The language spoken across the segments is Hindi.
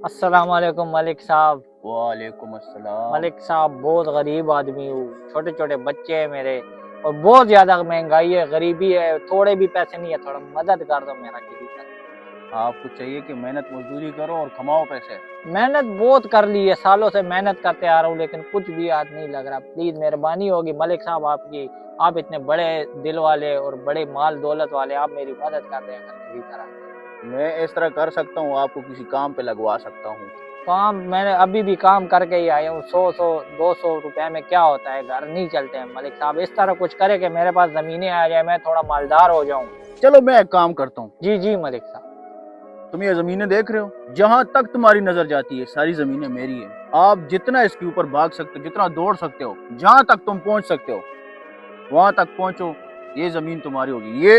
अस्सलाम वालेकुम मलिक साहब। वालेकुम अस्सलाम। मलिक साहब बहुत गरीब आदमी हूँ, छोटे छोटे बच्चे हैं मेरे और बहुत ज्यादा महंगाई है, गरीबी है, थोड़े भी पैसे नहीं है, थोड़ा मदद कर दो मेरा किसी तरह। आपको चाहिए कि मेहनत मजदूरी करो और कमाओ पैसे। मेहनत बहुत कर ली है, सालों से मेहनत करते आ रहा हूँ लेकिन कुछ भी हाथ नहीं लग रहा। प्लीज मेहरबानी होगी मलिक साहब आपकी, आप इतने बड़े दिल वाले और बड़े माल दौलत वाले, आप मेरी मदद कर दें अगर किसी तरह। मैं इस तरह कर सकता हूँ, आपको किसी काम पे लगवा सकता हूँ। काम मैंने अभी भी काम करके ही आया हूँ, 100-200 रुपए में क्या होता है, घर नहीं चलते हैं। मलिक साहब इस तरह कुछ करे कि मेरे पास जमीनें आ जाए, मैं थोड़ा मालदार हो जाऊं। चलो मैं एक काम करता हूँ। जी जी मलिक साहब। तुम ये जमीनें देख रहे हो, जहाँ तक तुम्हारी नजर जाती है सारी जमीनें मेरी है। आप जितना इसके ऊपर भाग सकते हो, जितना दौड़ सकते हो, जहाँ तक तुम पहुँच सकते हो वहां तक पहुँचो। ये जमीन तुम्हारी होगी।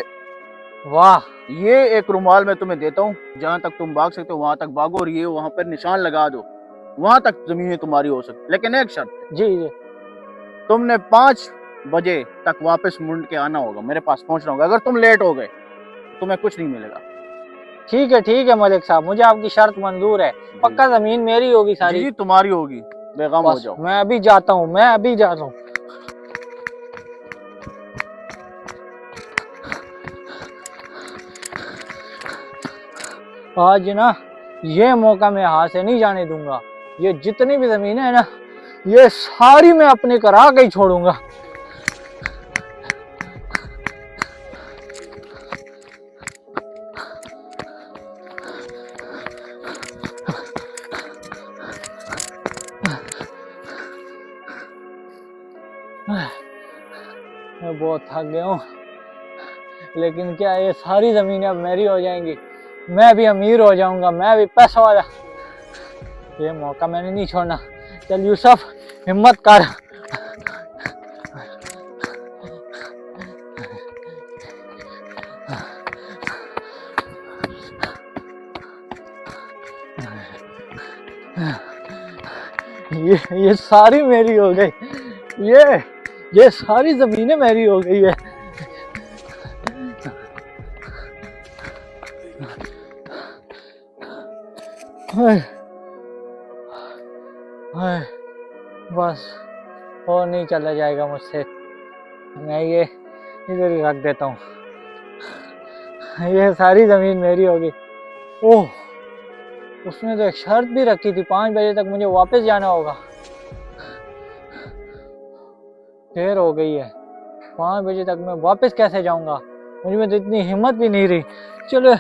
वाह। ये एक रुमाल मैं तुम्हें देता हूँ, जहाँ तक तुम भाग सकते हो वहां तक भागो और ये वहां पर निशान लगा दो, वहां तक जमीनें तुम्हारी हो सकती। लेकिन एक शर्त, जी जी। तुमने 5 बजे तक वापस मुड़ के आना होगा, मेरे पास पहुंचना होगा। अगर तुम लेट हो गए तुम्हें कुछ नहीं मिलेगा। ठीक है मलिक साहब, मुझे आपकी शर्त मंजूर है। पक्का जमीन मेरी होगी सारी? जी तुम्हारी होगी, बेगम हो जाओ। मैं अभी जाता हूँ, मैं अभी जाता हूँ। आज ना ये मौका मैं हाथ से नहीं जाने दूंगा। ये जितनी भी जमीनें है ना, ये सारी मैं अपनी करा के ही छोड़ूंगा। मैं बहुत थक गया हूँ, लेकिन क्या ये सारी जमीनें अब मेरी हो जाएंगी, मैं भी अमीर हो जाऊंगा, मैं भी पैसा वाला। ये मौका मैंने नहीं छोड़ना। चल यूसुफ हिम्मत कर। ये सारी मेरी हो गई, ये सारी जमीनें मेरी हो गई है। बस और नहीं चला जाएगा मुझसे, मैं ये इधर ही रख देता हूँ। ये सारी जमीन मेरी होगी। ओह, उसने तो एक शर्त भी रखी थी, 5 बजे तक मुझे वापस जाना होगा। देर हो गई है, 5 बजे तक मैं वापस कैसे जाऊंगा? मुझ में तो इतनी हिम्मत भी नहीं रही। चलो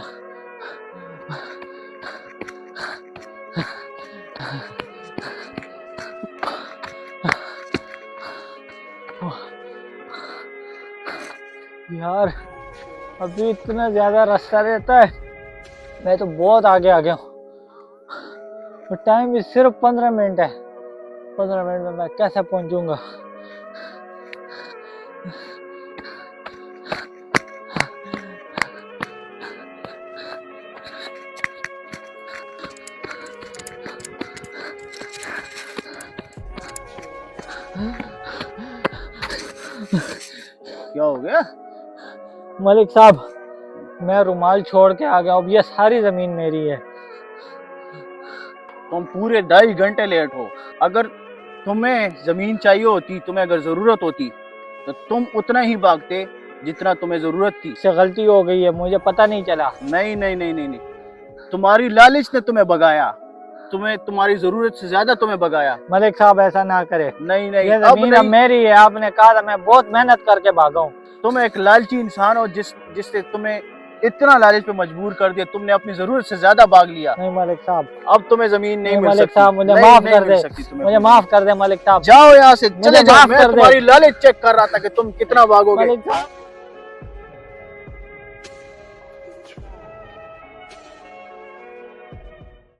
यार, अभी इतना ज्यादा रास्ता रहता है, मैं तो बहुत आगे आ गया हूँ और टाइम भी सिर्फ 15 मिनट है। 15 मिनट में मैं कैसे पहुंचूंगा? क्या हो गया? मलिक साहब, मैं रुमाल छोड़ के आ गया, अब ये सारी जमीन मेरी है। तुम पूरे 2.5 घंटे लेट हो। अगर तुम्हें जमीन चाहिए होती, तुम्हें अगर जरूरत होती तो तुम उतना ही भागते जितना तुम्हें जरूरत थी। से गलती हो गई है, मुझे पता नहीं चला। नहीं नहीं नहीं नहीं नहीं, तुम्हारी लालच ने तुम्हें भगाया, तुम्हें तुम्हारी जरूरत से ज्यादा तुम्हें भगाया। मलिक साहब ऐसा ना करे। नहीं नहीं, ये अब जमीन अब नहीं। मेरी है, आपने कहा था, मैं बहुत मेहनत करके भागा हूँ। तुम एक लालची इंसान हो, जिससे तुम्हें इतना लालच पे मजबूर कर दिया। तुमने अपनी जरूरत से ज्यादा भाग लिया। नहीं मलिक साहब, अब तुम्हें जमीन नहीं मिल मलिक सकती। साहब मुझे नहीं, माफ नहीं कर मिल दे, सकती तुम्हें। मुझे माफ कर दे मलिक साहब। जाओ यहाँ से, मुझे चले जाओ। माफ मैं कर दे। तुम्हारी लालच चेक कर रहा था कि तुम कितना भागोगे। मलिक साहब